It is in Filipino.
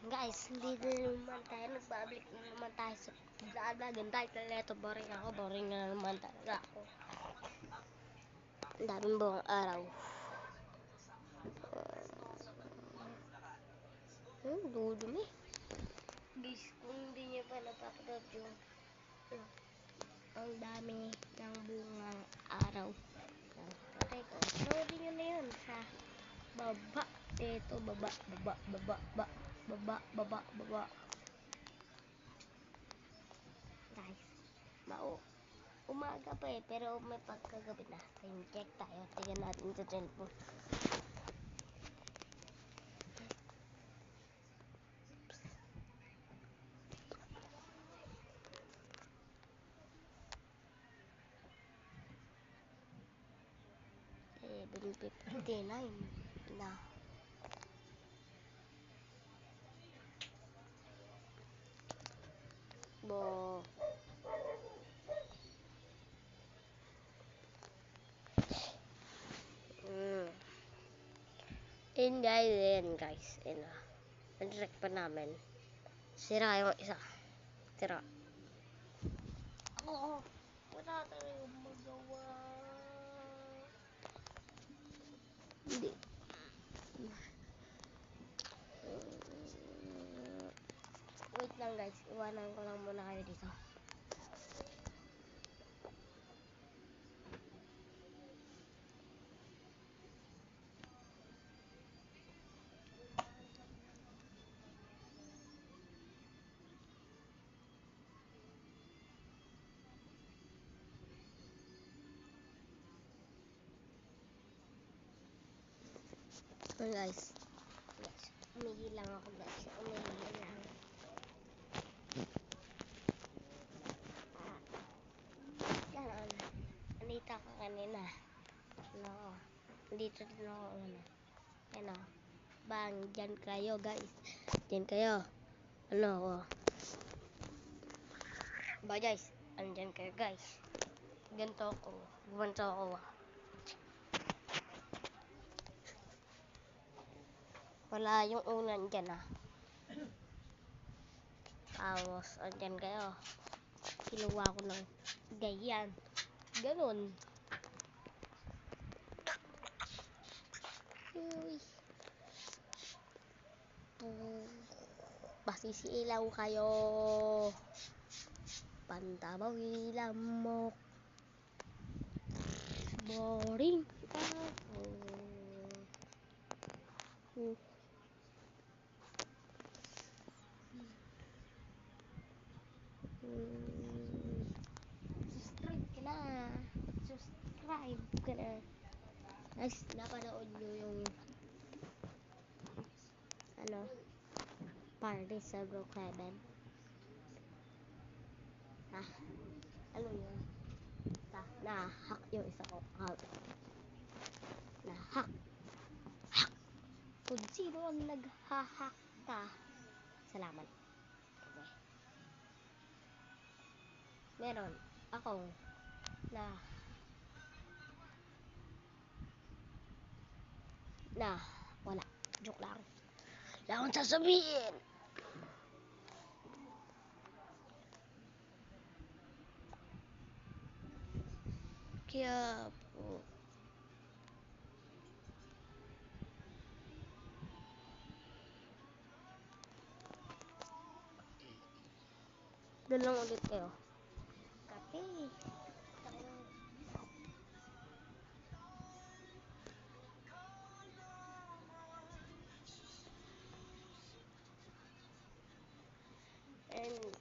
Guys, hindi na naman tayo. Nagbabalik na naman tayo sa vlog-vlogan tayo. Ito, boring ako. Boring na naman talaga ako. Ang daming buong araw. Dudumi. Guys, kung hindi nyo pa napapanood yung ang dami ng bungang araw. Patay ko. Sorry nyo na yun sa baba. Ito, baba. Guys, umaga pa eh, pero may pagkagabi na. Time check tayo. Tingnan natin sa cellphone. Eh, 59 na. Bo. Guys. Nag-check pa namin. Sira yung isa. Sira. Oo. Wala tayong magawa. Hindi. Wait lang guys. Iwanan ko lang muna kayo dito. So guys, umihi lang ako guys. Umihi lang. Yan. Andito ako kanina. No. Andito din ako kanina. Ano? Bang, dyan kayo guys. Dyan kayo. Ano ako? Ba guys? Andyan kayo guys. Ganito ako. Gumanto ako. Wala yung unan dyan ah. Tapos, andyan kayo. Kinuha ko ng ganyan. Ganon. Uy. Pasisilaw kayo. Pantabaw lamok. Boring ako. Subscribe ka na. Subscribe ka na. Guys, napanood nyo yung party sa Brookhaven. Ano yun? Na-hack yung isa ko account. Na-hack. Kung sino ang nag-hack ka, salamat. Okay. Meron akong wala. Joke lang. Wala akong sasabihin. Kaya po. Doon lang ulit kayo. Kape. And